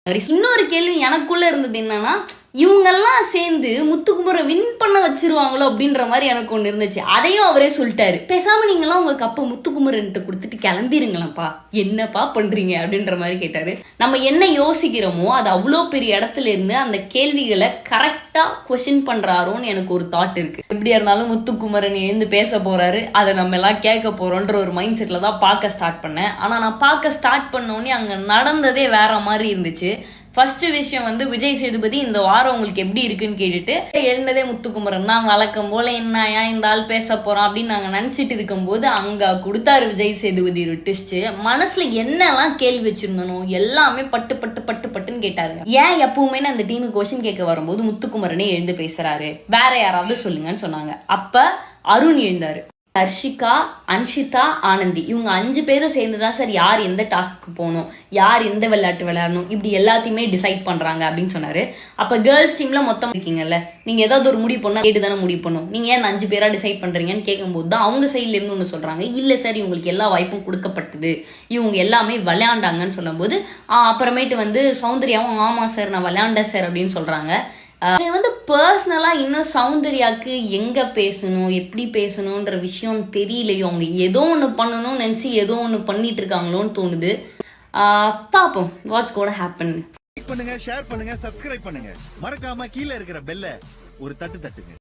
இன்னொரு கேள்வி எனக்குள்ள இருந்தது என்னன்னா, இவங்கெல்லாம் சேர்ந்து முத்துக்குமரை வின் பண்ண வச்சிருவாங்களோ அப்படின்ற மாதிரி எனக்கு ஒண்ணு இருந்துச்சு. அதையும் அவரே சொல்லிட்டாரு, பேசாம நீங்கெல்லாம் உங்க கப்ப முத்துக்குமரன்ட்டு கொடுத்துட்டு கிளம்பிருங்களப்பா, என்னப்பா பண்றீங்க அப்படின்ற மாதிரி கேட்டாரு. நம்ம என்ன யோசிக்கிறோமோ அது அவ்வளோ பெரிய இடத்துல இருந்து அந்த கேள்விகளை கரெக்டா கொஸ்டின் பண்றாரோன்னு எனக்கு ஒரு தாட் இருக்கு. எப்படியா இருந்தாலும் முத்துக்குமரன் எழுந்து பேச போறாரு, அதை நம்ம எல்லாம் கேட்க போறோன்ற ஒரு மைண்ட் செட்ல தான் பார்க்க ஸ்டார்ட் பண்ணேன். ஆனா நான் பார்க்க ஸ்டார்ட் பண்ணோடனே அங்க நடந்ததே வேற மாதிரி இருந்துச்சு. ஃபர்ஸ்ட் விஷயம் வந்து விஜய் சேதுபதி இந்த வாரம் உங்களுக்கு எப்படி இருக்குன்னு கேட்டுட்டு எழுந்ததே முத்துக்குமரன் தான். வழக்கம் போல என்னயா இந்த ஆள் பேச போறான் அப்படின்னு நாங்க நினைச்சிட்டு இருக்கும் போது அங்க கொடுத்தாரு விஜய் சேதுபதி ஒரு ட்விஸ்ட். மனசுல என்னெல்லாம் கேள்வி வச்சிருந்தனோ எல்லாமே பட்டு பட்டு பட்டு பட்டுன்னு கேட்டாரு. ஏன் எப்பவுமே அந்த டீமுக்கு கொஸ்டின் கேட்க வரும்போது முத்துக்குமரனே எழுந்து பேசுறாரு, வேற யாராவது சொல்லுங்கன்னு சொன்னாங்க. அப்ப அருண் எழுந்தாரு. ஹர்ஷிகா, அன்ஷிதா, ஆனந்தி இவங்க 5 பேரும் சேர்ந்துதான் சார் யார் எந்த டாஸ்க்கு போகணும், யார் எந்த விளையாட்டு விளையாடணும் இப்படி எல்லாத்தையுமே டிசைட் பண்றாங்க அப்படின்னு சொன்னாரு. அப்ப கேர்ள்ஸ் டீம்ல மொத்தம் இருக்கீங்கல்ல, நீங்க ஏதாவது ஒரு முடிவு பண்ணா கேட்டு தானே முடிவு பண்ணும், நீங்க ஏன் 5 பேரா டிசைட் பண்றீங்கன்னு கேட்கும்போது தான் அவங்க சைட்ல இருந்து ஒண்ணு சொல்றாங்க, இல்ல சார் இவங்களுக்கு எல்லா வாய்ப்பும் கொடுக்கப்பட்டது, இவங்க எல்லாமே விளையாண்டாங்கன்னு சொல்லும் போது அப்புறமேட்டு வந்து சௌந்தர்யாவும் ஆமா சார் நான் விளையாண்டேன் சார் அப்படின்னு சொல்றாங்க. வந்து பர்சனலா இன்னும் சௌந்தர்யாக்கு எங்க பேசணும் எப்படி பேசணும்ன்ற விஷயம் தெரியலையோ, அவங்க ஏதோ ஒண்ணு பண்ணணும்னு நினைச்சு ஏதோ ஒண்ணு பண்ணிட்டு இருக்காங்களோன்னு தோணுது. பாப்போம் வாட்ஸ் கோட் ஹேப்பன். லைக் பண்ணுங்க, ஷேர் பண்ணுங்க, சப்ஸ்கிரைப் பண்ணுங்க, மறக்காம கீழே இருக்கிற பெல்ல ஒரு தட்டு தட்டுங்க.